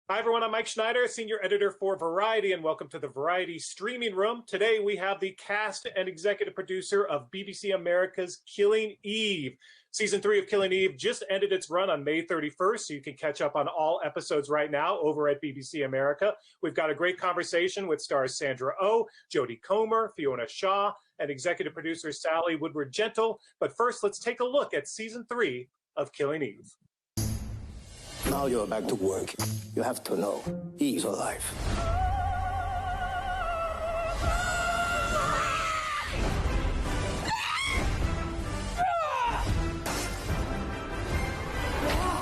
Hi, everyone. I'm Mike Snyder, senior editor for Variety, and welcome to the Variety Streaming Room. Today, we have the cast and executive producer of BBC America's Killing Eve. Season 3 of Killing Eve just ended its run on May 31st, so you can catch up on all episodes right now over at BBC America. We've got a great conversation with stars Sandra Oh, Jodie Comer, Fiona Shaw, and executive producer Sally Woodward-Gentle. But first, let's take a look at Season 3 of Killing Eve. Now you're back to work. You have to know, he's alive.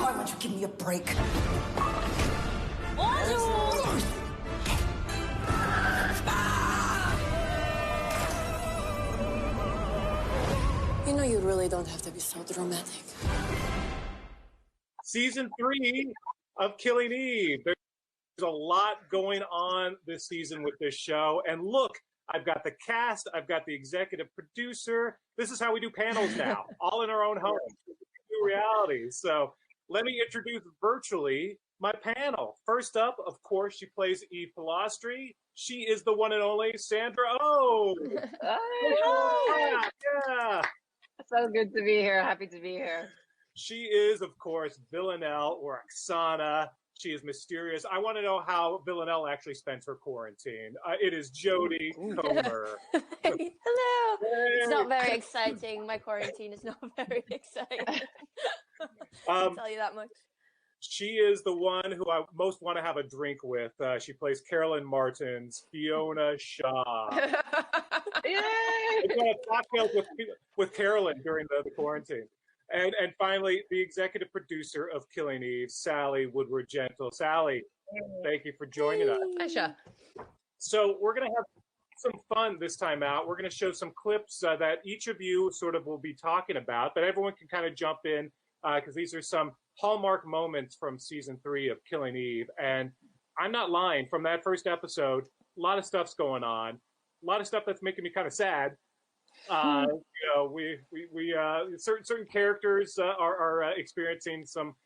Why won't you give me a break? You know you really don't have to be so dramatic. Season 3 of Killing Eve. There's a lot going on this season with this show. And look, I've got the cast, I've got the executive producer. This is how we do panels now, all in our own homes. New reality. So let me introduce virtually my panel. First up, of course, she plays Eve Pilastri. She is the one and only Sandra Oh. Hi. Yeah. So good to be here. Happy to be here. She is, of course, Villanelle or Oksana. She is mysterious. I want to know how Villanelle actually spends her quarantine. It is Jodie Comer. Hello. It's not very exciting. My quarantine is not very exciting. I'll tell you that much. She is the one who I most want to have a drink with. She plays Carolyn Martens, Fiona Shaw. Yay! We've got cocktails with Carolyn during the quarantine. And finally, the executive producer of Killing Eve, Sally Woodward-Gentle. Sally, thank you for joining us. Aisha. So we're going to have some fun this time out. We're going to show some clips that each of you sort of will be talking about, but everyone can kind of jump in because these are some hallmark moments from season 3 of Killing Eve. And I'm not lying. From that first episode, a lot of stuff's going on. A lot of stuff that's making me kind of sad. Certain characters are experiencing some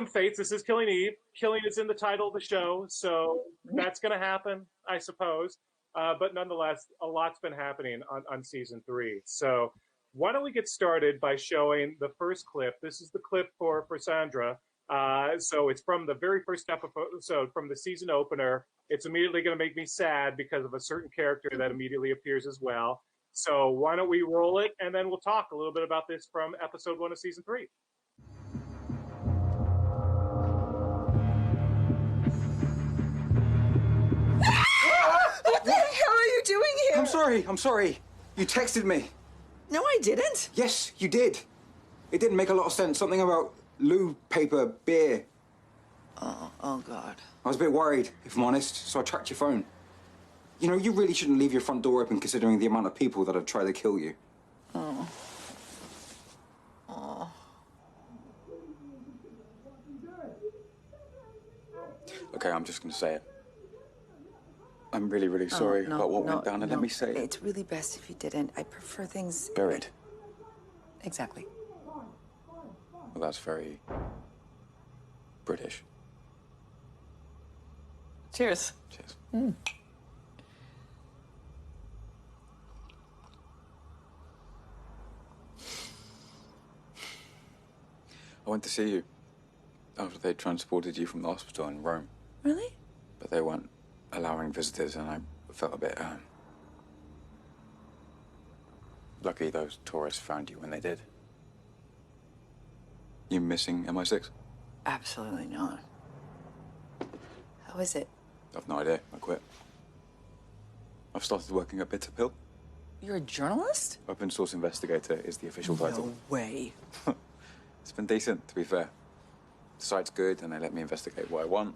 fates. This is Killing Eve. Killing is in the title of the show, so that's going to happen, I suppose. But nonetheless, a lot's been happening on season 3. So why don't we get started by showing the first clip? This is the clip for Sandra. So it's from the very first episode, from the season opener. It's immediately going to make me sad because of a certain character that immediately appears as well. So why don't we roll it, and then we'll talk a little bit about this from episode 1 of season 3. What the hell are you doing here? I'm sorry. You texted me. No, I didn't. Yes, you did. It didn't make a lot of sense. Something about loo paper, beer. Oh, God. I was a bit worried, if I'm honest, so I tracked your phone. You know, you really shouldn't leave your front door open considering the amount of people that have tried to kill you. Oh. Okay, I'm just going to say it. I'm really, really sorry about what went down, and let me say it. It's really best if you didn't. I prefer things... Buried. Exactly. Well, that's very... British. Cheers. Cheers. I went to see you after they transported you from the hospital in Rome. Really? But they weren't allowing visitors, and I felt a bit, lucky those tourists found you when they did. You missing MI6? Absolutely not. How is it? I've no idea. I quit. I've started working at Bitter Pill. You're a journalist? Open source investigator is the official title. No way. It's been decent, to be fair. The site's good, and they let me investigate what I want.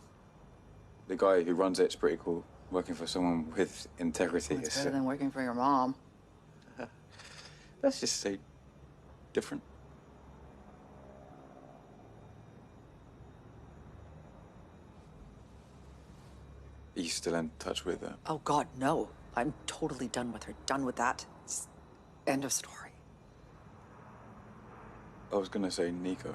The guy who runs it's pretty cool. Working for someone with integrity It's is... better than working for your mom. Let's just say different. Are you still in touch with her? Oh, God, no. I'm totally done with her. Done with that. End of story. I was gonna say Nico.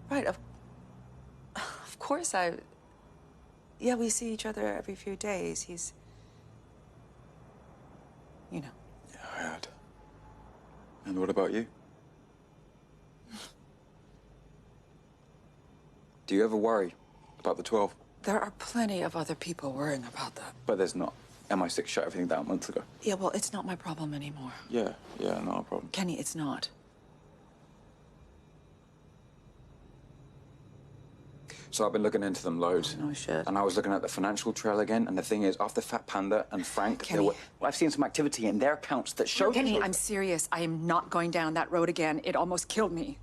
Right, of course yeah, we see each other every few days. He's, you know. Yeah, I heard. And what about you? Do you ever worry about the 12? There are plenty of other people worrying about that. But there's not. MI6 shut everything down months ago. Yeah, well, it's not my problem anymore. Yeah, not a problem. Kenny, it's not. So I've been looking into them loads. No shit. And I was looking at the financial trail again, and the thing is, after Fat Panda and Frank, Kenny. I've seen some activity in their accounts that show... Kenny, I'm serious. I am not going down that road again. It almost killed me.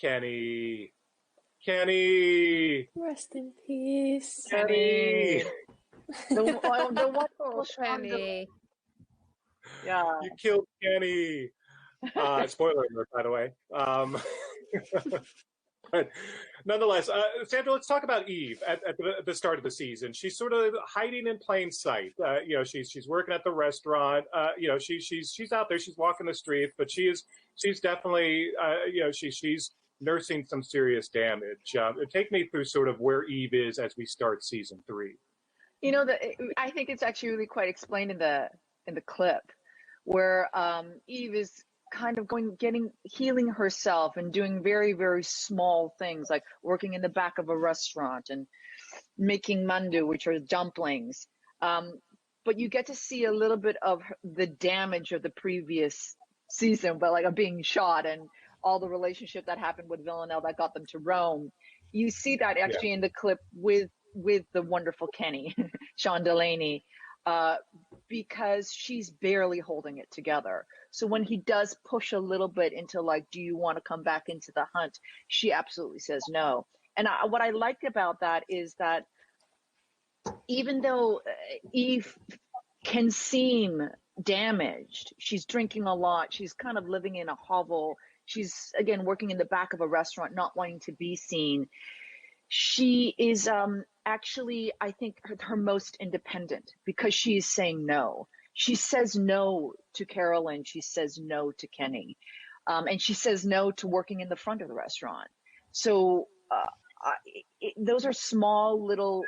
Kenny. Rest in peace. Kenny. The wonderful Kenny. Yeah. You killed Kenny. Spoiler alert, by the way. But nonetheless, Sandra, let's talk about Eve at the start of the season. She's sort of hiding in plain sight. She's working at the restaurant. She's out there. She's walking the streets, but she's definitely she's nursing some serious damage. Take me through sort of where Eve is as we start season 3. I think it's actually really quite explained in the clip where Eve is kind of healing herself and doing very, very small things like working in the back of a restaurant and making mandu, which are dumplings. But you get to see a little bit of the damage of the previous season, but like of being shot and all the relationship that happened with Villanelle that got them to Rome. You see that actually in the clip with the wonderful Kenny, Sean Delaney, because she's barely holding it together. So when he does push a little bit into like, do you want to come back into the hunt? She absolutely says no. And what I like about that is that even though Eve can seem damaged, she's drinking a lot, she's kind of living in a hovel, she's again working in the back of a restaurant, not wanting to be seen. She is actually, I think, her most independent because she's saying no. She says no to Carolyn. She says no to Kenny. And she says no to working in the front of the restaurant. So those are small little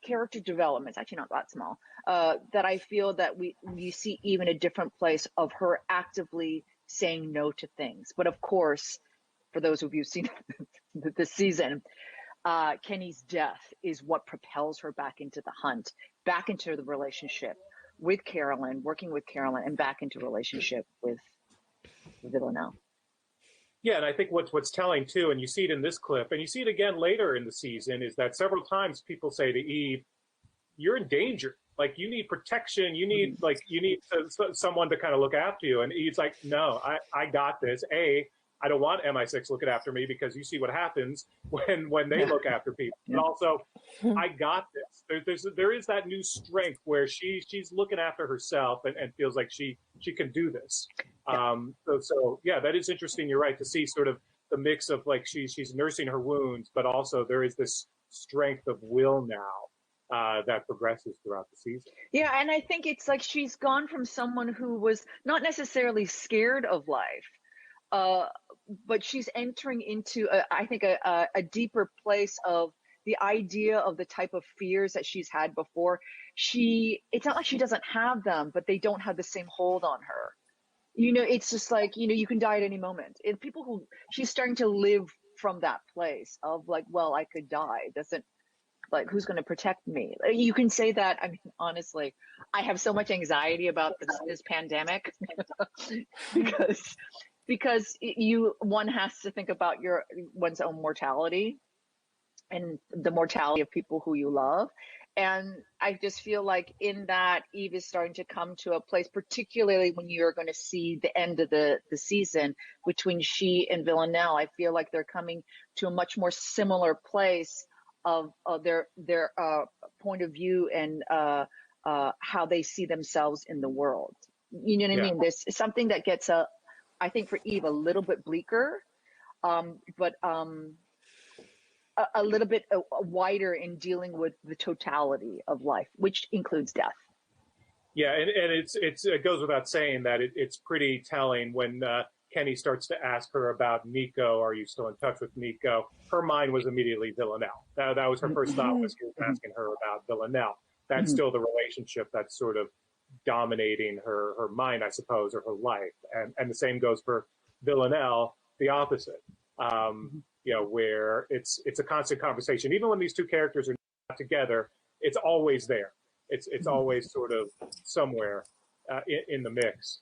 character developments, actually not that small, that I feel that you see even a different place of her actively saying no to things. But of course, for those of you who've seen this season, Kenny's death is what propels her back into the hunt, back into the relationship with Carolyn, working with Carolyn, and back into relationship with Villanelle. Yeah, and I think what's telling too, and you see it in this clip, and you see it again later in the season, is that several times people say to Eve, "You're in danger. Like you need protection. You need someone to kind of look after you." And Eve's like, "No, I got this. I don't want MI6 looking after me because you see what happens when they look after people. And also, I got this. There is that new strength where she's looking after herself and feels like she can do this. So that is interesting. You're right to see sort of the mix of like she's nursing her wounds, but also there is this strength of will now that progresses throughout the season. Yeah, and I think it's like she's gone from someone who was not necessarily scared of life, but she's entering into, I think, a deeper place of the idea of the type of fears that she's had before. It's not like she doesn't have them, but they don't have the same hold on her. It's just like, you can die at any moment. And she's starting to live from that place of like, well, I could die. Like, who's going to protect me? You can say that. I mean, honestly, I have so much anxiety about this pandemic because one has to think about one's own mortality and the mortality of people who you love. And I just feel like in that Eve is starting to come to a place, particularly when you're going to see the end of the season between she and Villanelle. I feel like they're coming to a much more similar place of their point of view and how they see themselves in the world. You know what I mean? There's something that gets I think for Eve a little bit bleaker, but a little bit wider in dealing with the totality of life, which includes death. Yeah, and it goes without saying that it's pretty telling when Kenny starts to ask her about Nico. Are you still in touch with Nico? Her mind was immediately Villanelle. That was her first thought, was he was asking her about Villanelle. That's still the relationship that's sort of dominating her mind, I suppose, or her life. And the same goes for Villanelle, the opposite. Where it's a constant conversation. Even when these two characters are not together, it's always there. It's always sort of somewhere in the mix.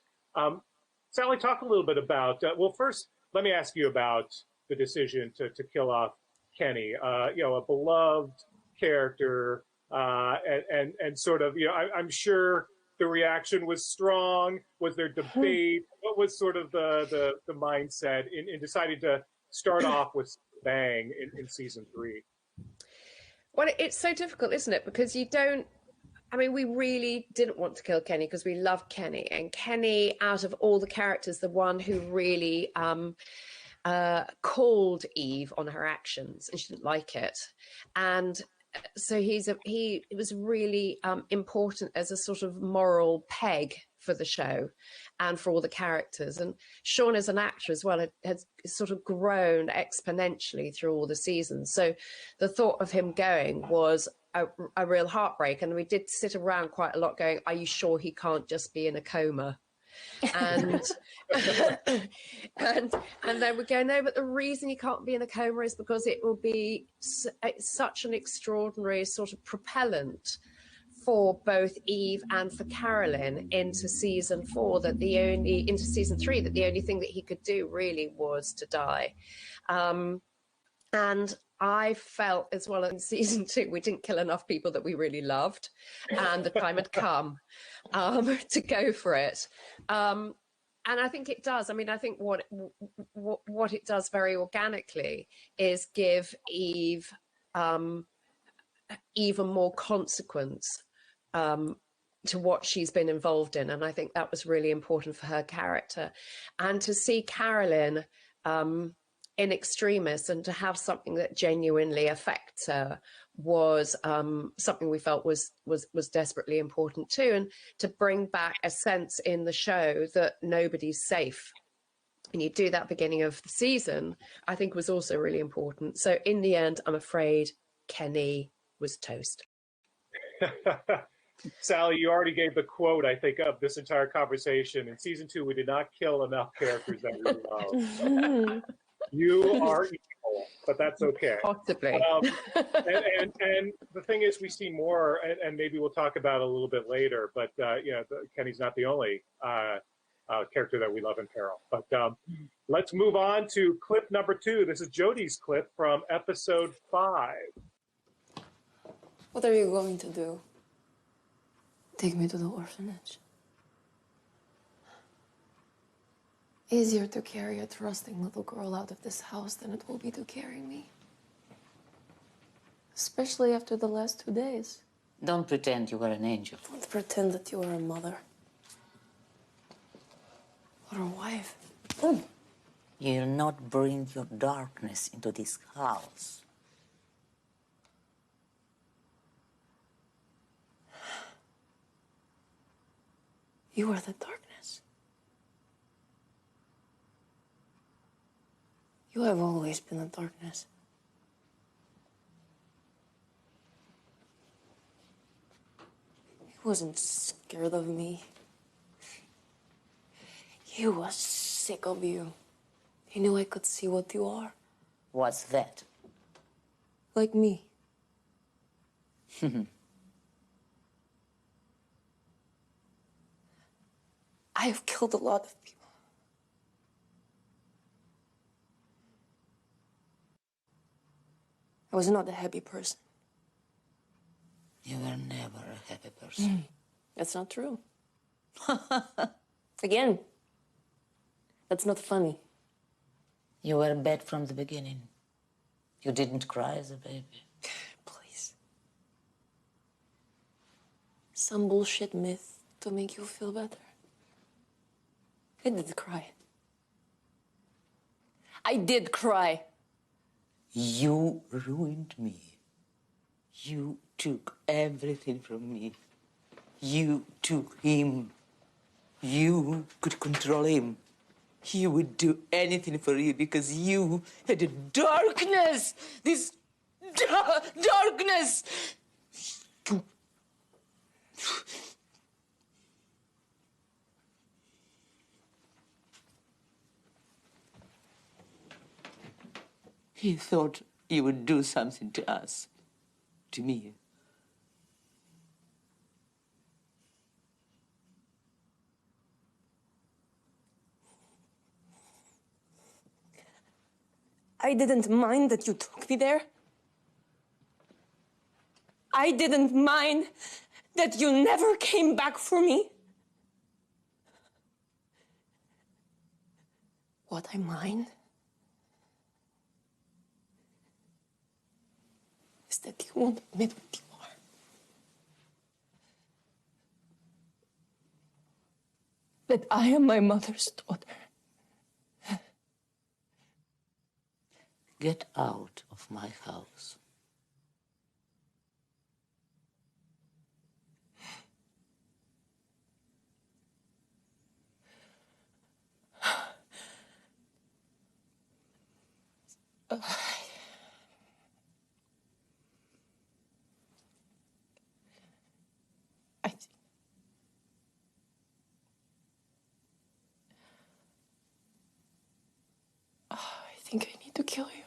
Sally, talk a little bit about. Well, first, let me ask you about the decision to kill off Kenny. A beloved character, and sort of. I'm sure the reaction was strong. Was there debate? What was sort of the mindset in deciding to start off with bang in season 3? Well, it's so difficult, isn't it? Because we really didn't want to kill Kenny because we love Kenny. And Kenny, out of all the characters, the one who really called Eve on her actions, and she didn't like it. And so he was really important as a sort of moral peg for the show and for all the characters. And Sean, as an actor as well, has sort of grown exponentially through all the seasons. So the thought of him going was a real heartbreak. And we did sit around quite a lot going, are you sure he can't just be in a coma? And and then we go, no, but the reason he can't be in a coma is because it will be such an extraordinary sort of propellant for both Eve and for Carolyn into season 4 into season 3, that the only thing that he could do really was to die. And I felt as well in season 2, we didn't kill enough people that we really loved, and the time had come to go for it. And I think it does. I think what it does very organically is give Eve even more consequence to what she's been involved in. And I think that was really important for her character. And to see Carolyn in extremis and to have something that genuinely affects her was something we felt was desperately important too. And to bring back a sense in the show that nobody's safe. And you do that beginning of the season, I think was also really important. So in the end, I'm afraid Kenny was toast. Sally, you already gave the quote, I think, of this entire conversation. In season 2, we did not kill enough characters that we love. You are evil, but that's okay. Possibly. And the thing is, we see more, and maybe we'll talk about it a little bit later, but Kenny's not the only character that we love in Carol. But let's move on to clip number 2. This is Jodie's clip from episode 5. What are you going to do? Take me to the orphanage. Easier to carry a trusting little girl out of this house than it will be to carry me. Especially after the last 2 days. Don't pretend you were an angel. Don't pretend that you are a mother. Or a wife. You'll not bring your darkness into this house. You are the darkness. You have always been the darkness. He wasn't scared of me. He was sick of you. He knew I could see what you are. What's that? Like me. I have killed a lot of people. I was not a happy person. You were never a happy person. That's not true. Again, that's not funny. You were bad from the beginning. You didn't cry as a baby. Please. Some bullshit myth to make you feel better. I did cry. I did cry. You ruined me. You took everything from me. You took him. You could control him. He would do anything for you because you had a darkness. This darkness. He thought he would do something to us, to me. I didn't mind that you took me there. I didn't mind that you never came back for me. What I mind is that you won't admit what you are. That I am my mother's daughter. Get out of my house. I think I need to kill you.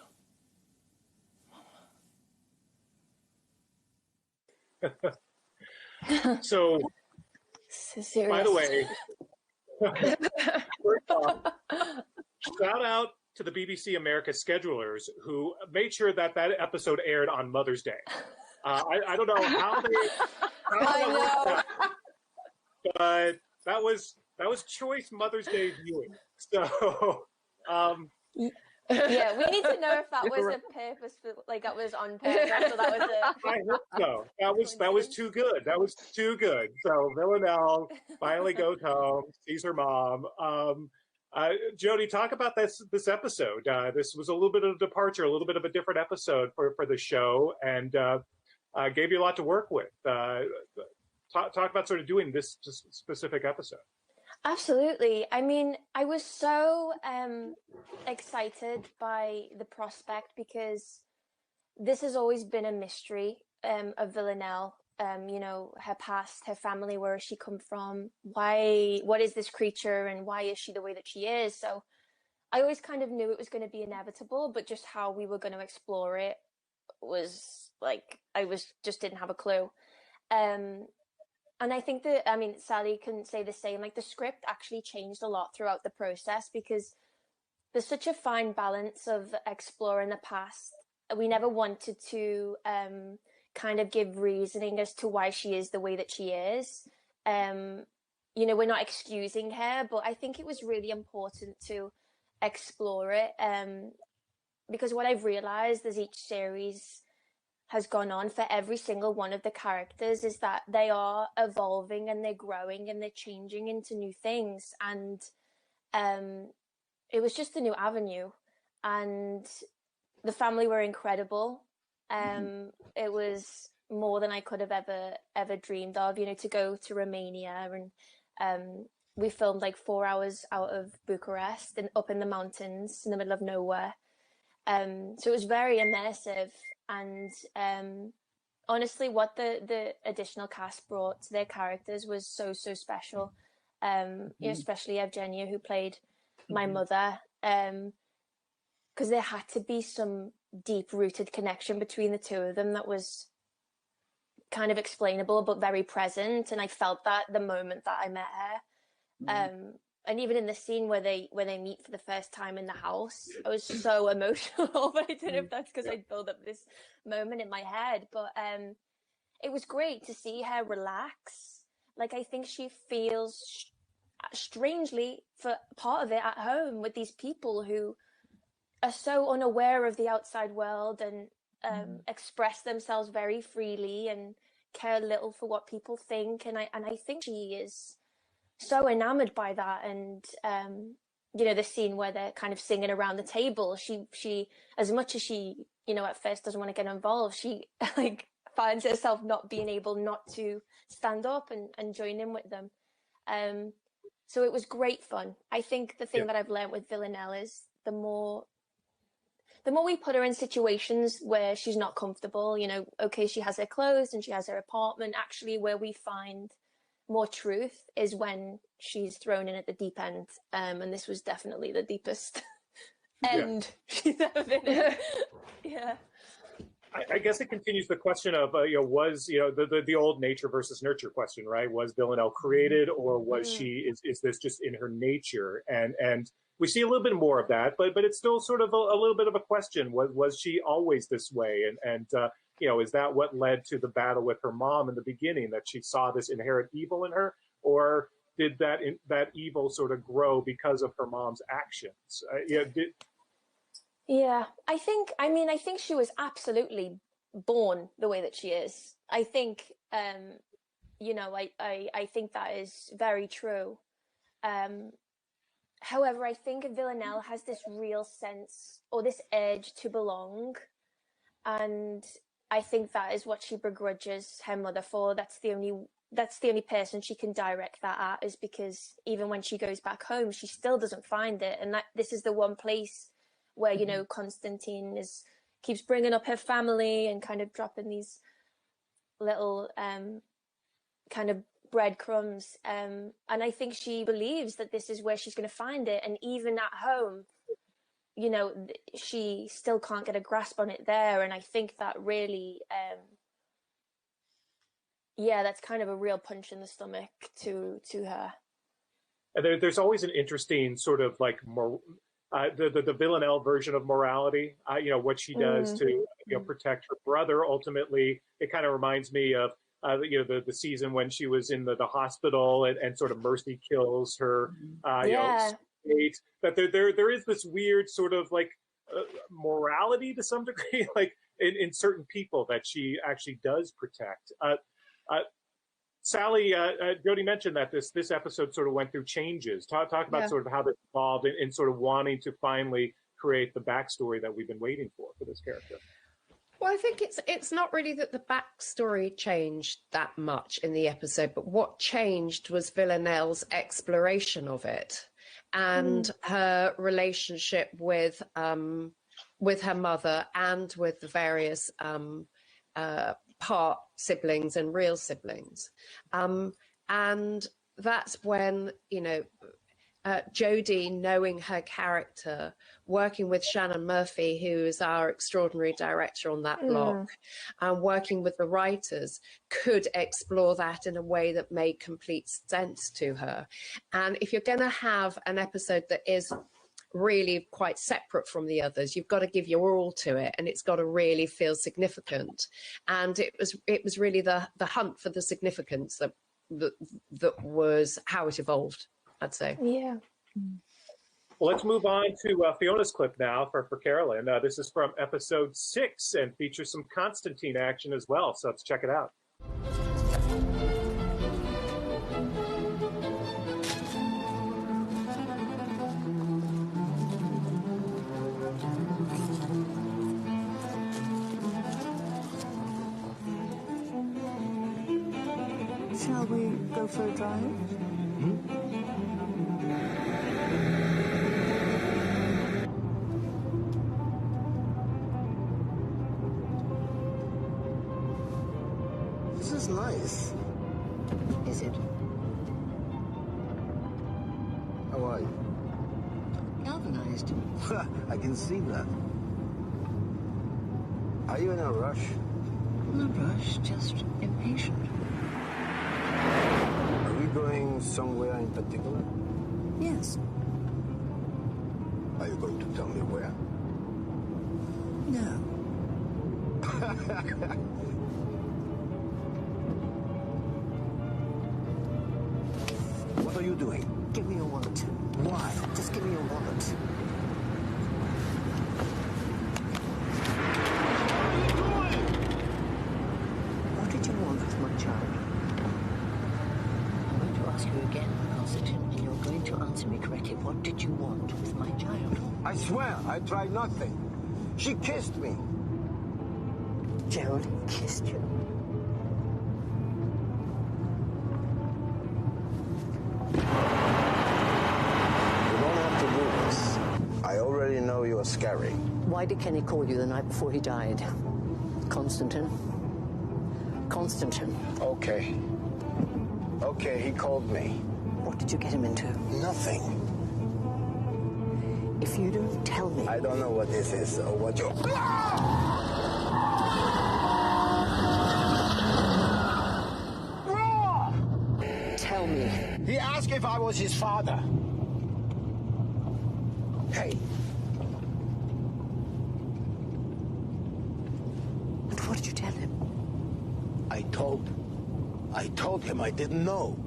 So, So by the serious. way, first off, shout out to the BBC America schedulers who made sure that that episode aired on Mother's Day. I don't know how they worked out, but that was choice Mother's Day viewing. So, Yeah, we need to know if that was a purpose, like that was on purpose, or that was a. I hope so. That was too good. That was too good. So Villanelle finally goes home, sees her mom. Jodie, talk about this episode. This was a little bit of a departure, a little bit of a different episode for the show, and gave you a lot to work with. Talk about sort of doing this specific episode. Absolutely. I mean, I was so excited by the prospect because this has always been a mystery of Villanelle. You know, her past, her family, where she come from, what is this creature, and why is she the way that she is? So I always kind of knew it was going to be inevitable, but just how we were going to explore it was like just didn't have a clue. And I think that, I mean, Sally can say the same, like the script actually changed a lot throughout the process because there's such a fine balance of exploring the past. We never wanted to kind of give reasoning as to why she is the way that she is. You know, we're not excusing her, but I think it was really important to explore it because what I've realized as each series has gone on for every single one of the characters is that they are evolving and they're growing and they're changing into new things. And it was just a new avenue. And the family were incredible. It was more than I could have ever dreamed of, you know, to go to Romania. And we filmed like 4 hours out of Bucharest and up in the mountains in the middle of nowhere. So it was very immersive. And honestly, what the additional cast brought to their characters was so special. You know, especially Evgenia, who played my mother, because there had to be some deep-rooted connection between the two of them that was kind of explainable but very present, and I felt that the moment that I met her. And even in the scene where they meet for the first time in the house, I was so emotional. But I don't know if that's because I'd built up this moment in my head. But it was great to see her relax. Like, I think she feels strangely for part of it at home with these people who are so unaware of the outside world and express themselves very freely and care little for what people think. And I think she is so enamored by that. And you know, the scene where they're kind of singing around the table, she as much as she you know, at first doesn't want to get involved, she like finds herself not being able not to stand up and join in with them. So it was great fun. I think the thing that I've learned with Villanelle is the more we put her in situations where she's not comfortable, you know, okay, she has her clothes and she has her apartment, actually where we find more truth is when she's thrown in at the deep end. And this was definitely the deepest end she's ever been in. Yeah. I guess it continues the question of, was, the old nature versus nurture question, right? Was Villanelle created, or was she, is this just in her nature? And we see a little bit more of that, but it's still sort of a little bit of a question. Was she always this way? And is that what led to the battle with her mom in the beginning, that she saw this inherent evil in her? Or did that evil sort of grow because of her mom's actions? Yeah, I think she was absolutely born the way that she is. I think, I think that is very true. However, I think Villanelle has this real sense or this urge to belong. And I think that is what she begrudges her mother for. That's the only person she can direct that at, is because even when she goes back home, she still doesn't find it. And this is the one place where, Constantine keeps bringing up her family and kind of dropping these little kind of breadcrumbs. And I think she believes that this is where she's going to find it. And even at home, she still can't get a grasp on it there. And I think that really, that's kind of a real punch in the stomach to her. There's always an interesting sort of like the Villanelle version of morality, what she does to protect her brother. Ultimately, it kind of reminds me of the season when she was in the hospital and sort of Mercy kills her. That there is this weird sort of like morality to some degree, like in certain people that she actually does protect. Sally, Jodie mentioned that this episode sort of went through changes. Talk about sort of how this evolved in sort of wanting to finally create the backstory that we've been waiting for this character. Well, I think it's not really that the backstory changed that much in the episode, but what changed was Villanelle's exploration of it and her relationship with her mother and with the various part siblings and real siblings. And that's when, Jodie, knowing her character, working with Shannon Murphy, who is our extraordinary director on that block, and working with the writers, could explore that in a way that made complete sense to her. And if you're going to have an episode that is really quite separate from the others, you've got to give your all to it, and it's got to really feel significant. And it was really the hunt for the significance that was how it evolved, I'd say. Yeah. Well, let's move on to Fiona's clip now for Carolyn. This is from episode 6 and features some Constantine action as well, so let's check it out. Shall we go for a drive? This is nice. Is it? How are you? Galvanized. I can see that. Are you in a rush? Not rushed, just impatient. Are we going somewhere in particular? Yes. Are you going to tell me where? No. What are you doing? Give me your wallet. Why? Just give me your wallet. What did you want with my child? I'm going to ask you again, Constantine, and you're going to answer me correctly. What did you want with my child? I swear, I tried nothing. She kissed me. Geraldine kissed you. You don't have to do this. I already know you're scary. Why did Kenny call you the night before he died? Constantine? Constantine. Okay. Okay, he called me. What did you get him into? Nothing. If you don't tell me... I don't know what this is or what you... Tell me. He asked if I was his father. Hey. And what did you tell him? I told him I didn't know.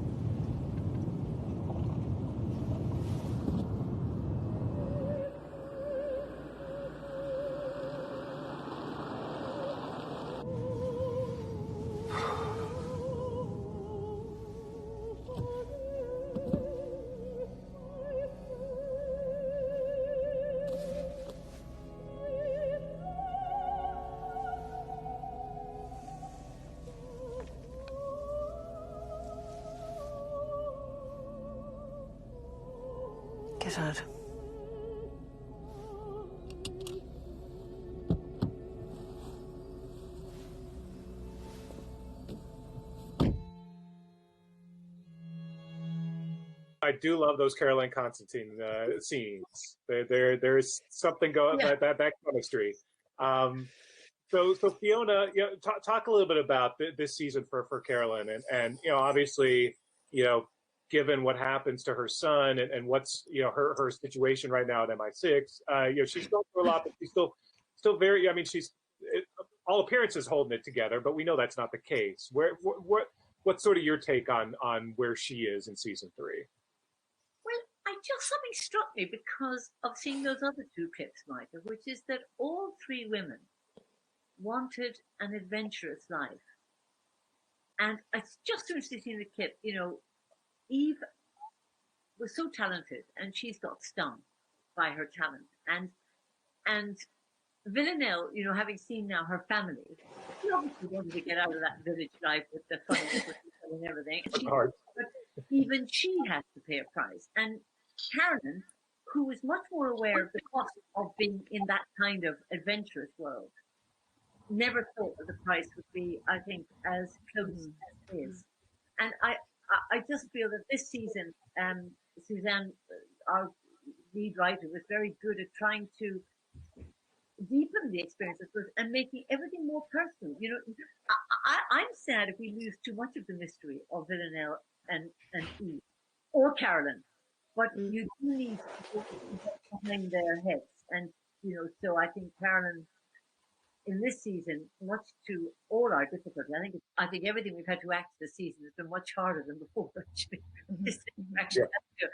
Get out. I do love those Carolyn Constantine scenes. There's something going that chemistry. So Fiona, talk a little bit about this season for Carolyn, and obviously, given what happens to her son and what's her situation right now at MI6, she's going through a lot, but she's still very. I mean, she's all appearances holding it together, but we know that's not the case. What's sort of your take on where she is in season 3? Well, something struck me because of seeing those other 2 clips, Michael, which is that all 3 women wanted an adventurous life. And it's just interesting seeing the clip, Eve was so talented and she's got stung by her talent. And Villanelle, having seen now her family, she obviously wanted to get out of that village life with the fun and everything. But even she has to pay a price. And Carolyn, who is much more aware of the cost of being in that kind of adventurous world, never thought that the price would be, I think, as close as it is. And I just feel that this season, Suzanne, our lead writer, was very good at trying to deepen the experiences and making everything more personal. I'm sad if we lose too much of the mystery of Villanelle and Eve or Carolyn, but you do need people behind their heads. And, so I think Carolyn, in this season, much to all our difficulty, I think everything we've had to act this season has been much harder than before. Actually, actually have to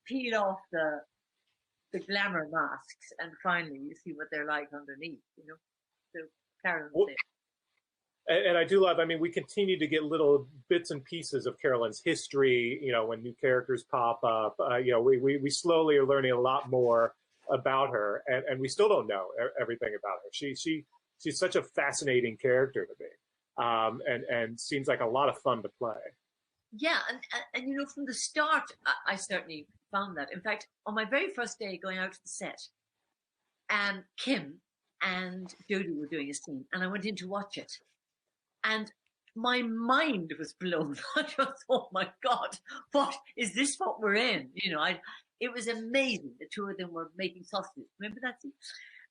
peel off the glamour masks, and finally you see what they're like underneath. So Carolyn's there. And I do love, we continue to get little bits and pieces of Carolyn's history, when new characters pop up. We slowly are learning a lot more about her, and we still don't know everything about her. She's such a fascinating character to me, and seems like a lot of fun to play. Yeah, and from the start, I certainly found that. In fact, on my very first day going out to the set, Kim and Jodie were doing a scene, and I went in to watch it. And my mind was blown. I just thought, my God, is this what we're in? It was amazing. The 2 of them were making sausages. Remember that scene?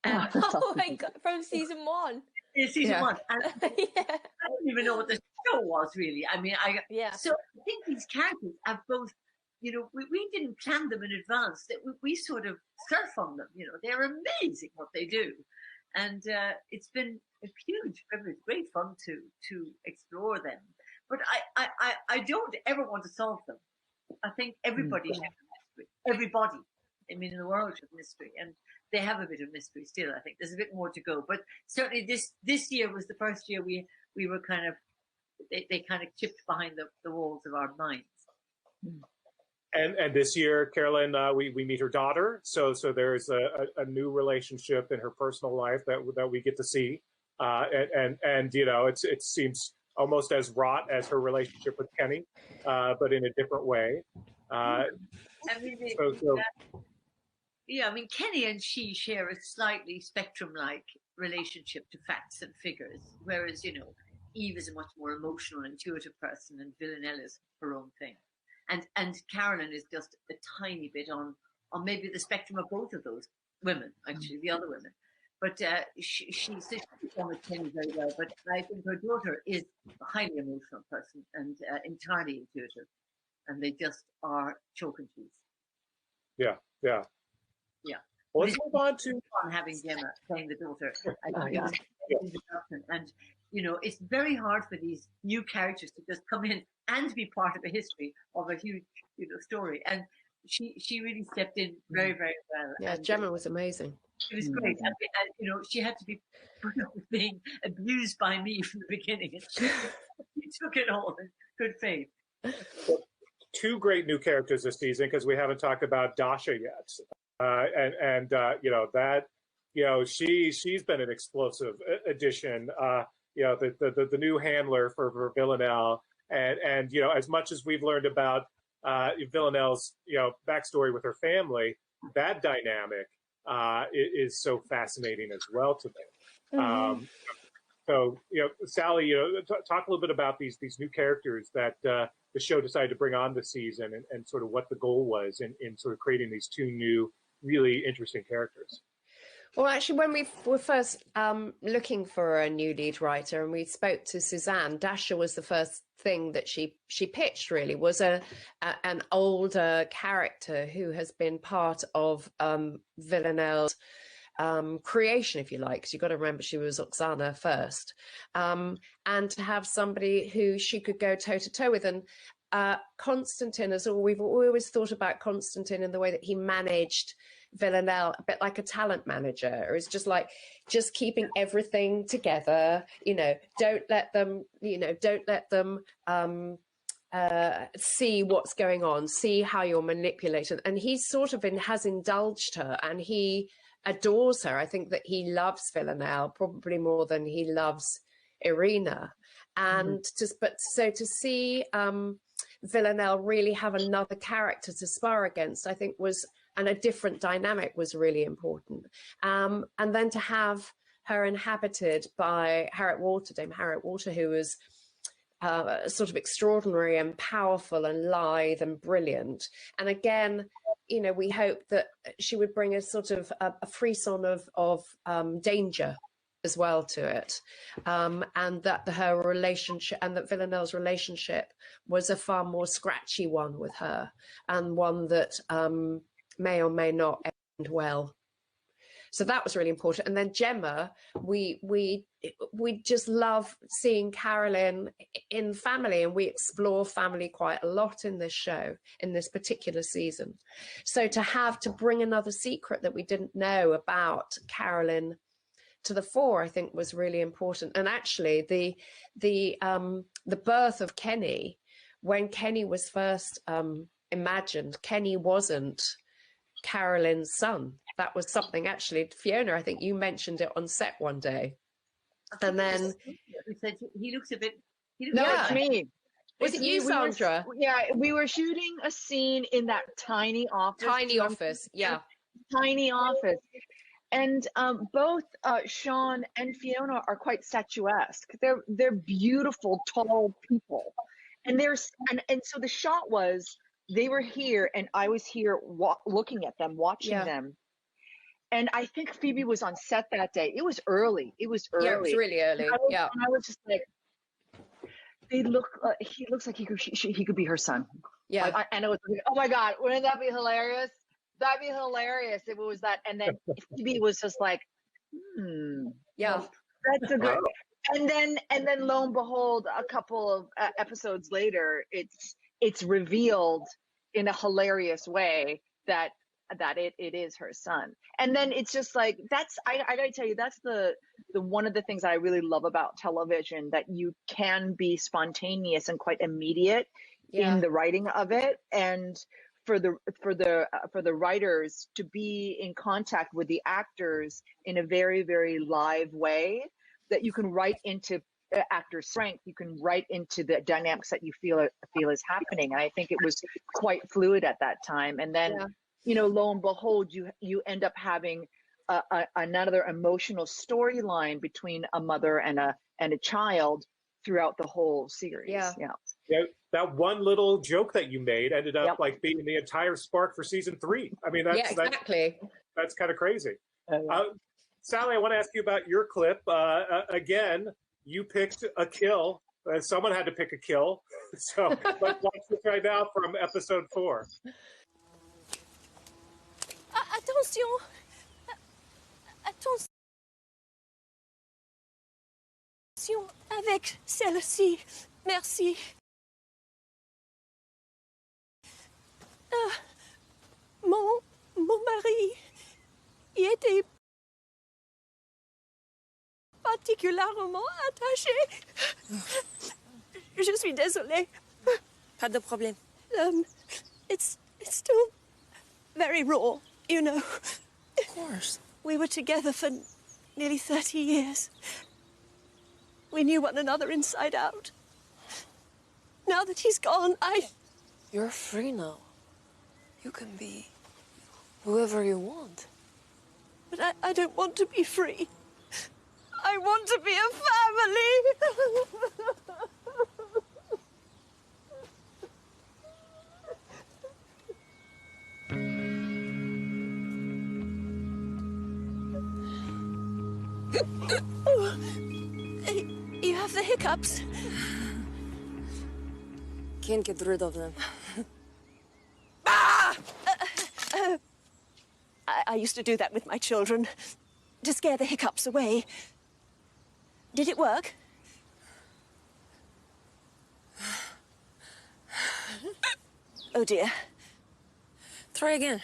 Oh my God, from season 1. Yeah, season 1. And I don't even know what the show was, really. So I think these characters have both, we didn't plan them in advance. That we sort of surf on them. They're amazing what they do. And it's been a huge privilege, great fun to explore them. But I don't ever want to solve them. I think everybody should have a mystery. Everybody, in the world should have mystery. And they have a bit of mystery still, I think. There's a bit more to go. But certainly this year was the first year we were kind of, they kind of chipped behind the walls of our minds. And this year, Carolyn, we meet her daughter. So there's a new relationship in her personal life that we get to see. And you know, it seems almost as wrought as her relationship with Kenny, but in a different way. I mean, So yeah, I mean, Kenny and she share a slightly spectrum-like relationship to facts and figures, whereas, you know, Eve is a much more emotional, intuitive person, and Villanelle is her own thing. And Carolyn is just a tiny bit on maybe the spectrum of both of those women, actually, the other women. But she's done with Kenny very well. But I think her daughter is a highly emotional person and entirely intuitive. And they just are chalk and cheese. Yeah. Well, let's move on to having Gemma playing the daughter. Yeah. And you know, it's very hard for these new characters to just come in and be part of a history of a huge, you know, story. And she really stepped in very, very well. Yeah, and Gemma was amazing. It was great. And, you know, she had to be put up with being abused by me from the beginning. And she took it all in good faith. Two great new characters this season, because we haven't talked about Dasha yet. And you know, that, you know, she's been an explosive addition. You know, the new handler for Villanelle, and you know, as much as we've learned about Villanelle's, you know, backstory with her family, that dynamic is so fascinating as well to me. So, you know, Sally, you know, talk a little bit about these new characters that the show decided to bring on this season, and sort of what the goal was in sort of creating these two new, really interesting characters. Well, actually, when we were first looking for a new lead writer, and we spoke to Suzanne, Dasha was the first thing that she pitched. Really, was an older character who has been part of Villanelle's creation, if you like, because you've got to remember she was Oksana first, and to have somebody who she could go toe to toe with. And Konstantin, we've always thought about Konstantin in the way that he managed Villanelle, a bit like a talent manager. It's just keeping everything together. You know, don't let them see what's going on, see how you're manipulated. And he sort of has indulged her, and he adores her. I think that he loves Villanelle probably more than he loves Irina. And to see Villanelle really have another character to spar against, I think and a different dynamic was really important. And then to have her inhabited by Dame Harriet Walter, who was sort of extraordinary and powerful and lithe and brilliant. And again, you know, we hope that she would bring a sort of a frisson of danger as well to it, and that her relationship, and that Villanelle's relationship was a far more scratchy one with her, and one that may or may not end well. So that was really important. And then Gemma, we just love seeing Carolyn in family, and we explore family quite a lot in this show, in this particular season. So to bring another secret that we didn't know about Carolyn to the fore, I think was really important. And actually the birth of Kenny, when Kenny was first imagined, Kenny wasn't Carolyn's son. That was something, actually, Fiona, I think you mentioned it on set one day. And then we said he looks a bit. No, it's me. Was it you, Sandra? We were shooting a scene in that tiny office. Tiny office. And both Sean and Fiona are quite statuesque. They're beautiful, tall people, and so the shot was they were here, and I was here looking at them, watching them. And I think Phoebe was on set that day. It was early. Yeah, it was really early. And I was just like, he looks like he could be her son. Yeah. And it was, oh my God, wouldn't that be hilarious? That'd be hilarious if it was that. And then Phoebe was just like, yeah, that's a good. And then lo and behold, a couple of episodes later, it's revealed in a hilarious way that it is her son. And then it's just like, I gotta tell you, that's the one of the things I really love about television, that you can be spontaneous and quite immediate in the writing of it. And for the writers to be in contact with the actors in a very, very live way, that you can write into actor strength. You can write into the dynamics that you feel is happening. And I think it was quite fluid at that time. And then, you know, lo and behold, you end up having another emotional storyline between a mother and a child throughout the whole series. Yeah, that one little joke that you made ended up like being the entire spark for season 3. I mean, that's exactly. That's kind of crazy. Sally, I want to ask you about your clip. Again, you picked a kill. Someone had to pick a kill. So let's watch this right now from episode 4. Attention! Attention avec celle-ci. Merci. Mon mari y était particulièrement attaché. Je suis désolée. Pas de problème. It's still very raw, you know. Of course. We were together for nearly 30 years. We knew one another inside out. Now that he's gone, You're free now. You can be whoever you want. But I don't want to be free. I want to be a family. You have the hiccups. Can't get rid of them. I used to do that with my children, to scare the hiccups away. Did it work? Oh dear. Try again.